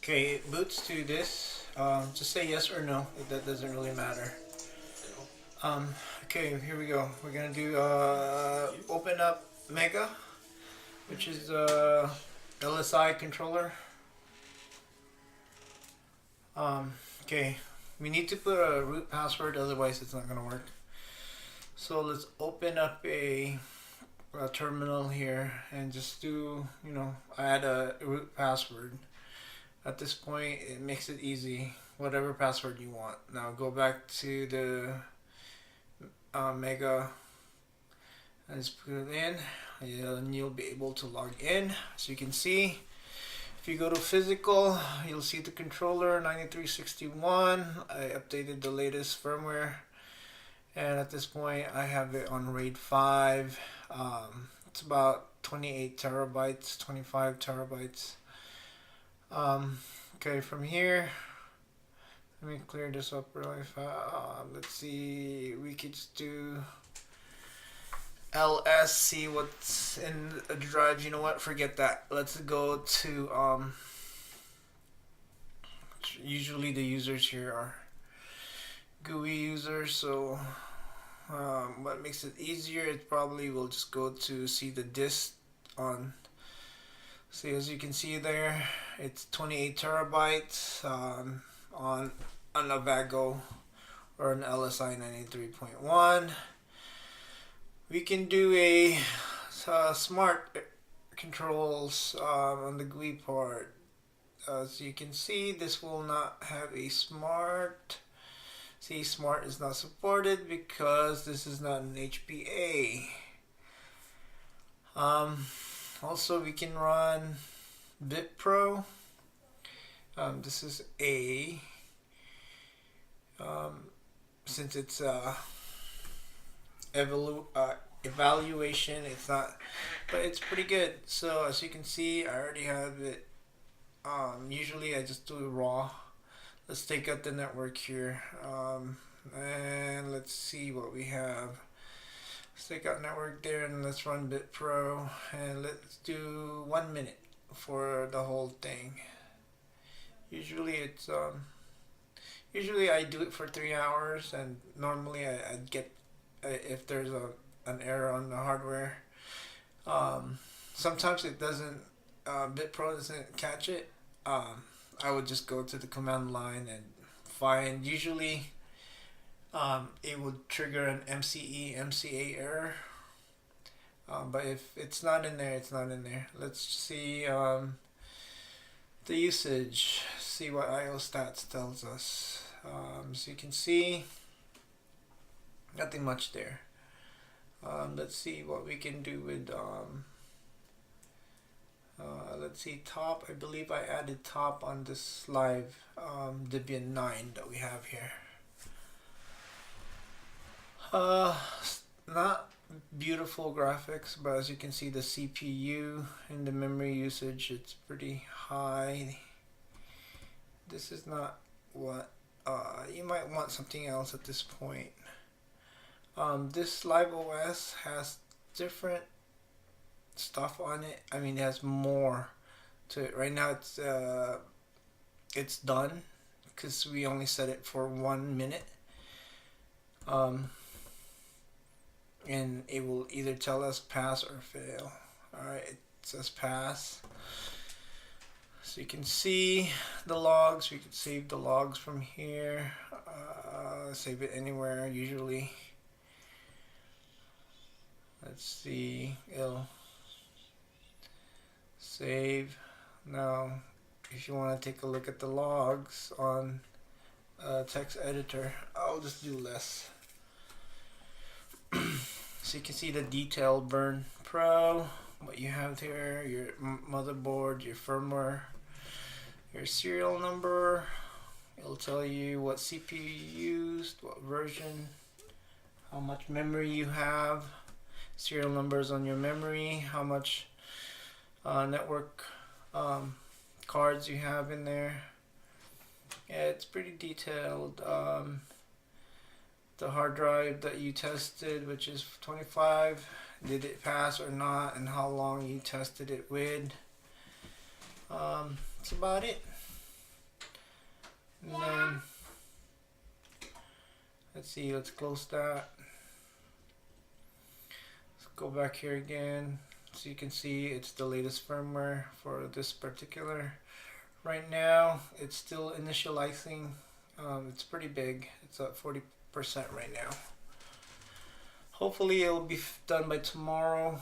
Okay, it boots to this. Just say yes or no. That doesn't really matter. Okay, here we go. We're gonna do open up Mega, which is LSI controller. Okay, we need to put a root password, otherwise it's not gonna work. So let's open up a terminal here and just do, add a root password. At this point, it makes it easy. Whatever password you want. Now go back to the Mega and just put it in, and you'll be able to log in. So you can see, if you go to physical, you'll see the controller 9361. I updated the latest firmware, and at this point, I have it on RAID 5. It's about 28 terabytes, 25 terabytes. Okay, from here, let me clear this up really fast. Let's see, we could just do ls, see what's in the drive. You know what, forget that. Let's go to, usually the users here are GUI users, so what makes it easier, it probably will just go to see the disk on. See, as you can see there, it's 28 terabytes on a Vago or an LSI 93.1. We can do a smart controls on the GUI part. As you can see, this will not have a smart. See, smart is not supported because this is not an HPA. Also, we can run BitPro. This is A. Since it's evaluation, it's not, but it's pretty good. So as you can see, I already have it. Usually I just do it raw. Let's take out the network here, and let's see what we have. Let's take out network there, and let's run BitPro, and let's do 1 minute for the whole thing. Usually it's usually I do it for 3 hours, and normally I'd get if there's an error on the hardware. Sometimes it doesn't. BitPro doesn't catch it. I would just go to the command line and find. Usually, it would trigger an MCA error. But if it's not in there, it's not in there. Let's see the usage. See what IO stats tells us. So you can see nothing much there. Let's see what we can do with. Let's see, top. I believe I added top on this live Debian 9 that we have here. Not beautiful graphics, but as you can see, the CPU and the memory usage, it's pretty high. This is not what you might want. Something else at this point. This live OS has different stuff on it. I mean, it has more to it. Right now it's done because we only set it for 1 minute. And it will either tell us pass or fail. Alright, it says pass. So you can see the logs. We could save the logs from here. Save it anywhere usually. Let's see, it'll save. Now if you want to take a look at the logs on text editor, I'll just do less. So you can see the detailed Burn Pro, what you have here, your motherboard, your firmware, your serial number. It'll tell you what CPU you used, what version, how much memory you have, serial numbers on your memory, how much network cards you have in there. Yeah, it's pretty detailed. The hard drive that you tested, which is 25, did it pass or not, and how long you tested it with. That's about it. And then let's see, let's close that. Let's go back here again. So you can see it's the latest firmware for this particular. Right now it's still initializing. It's pretty big. It's at 40% right now. Hopefully it'll be done by tomorrow.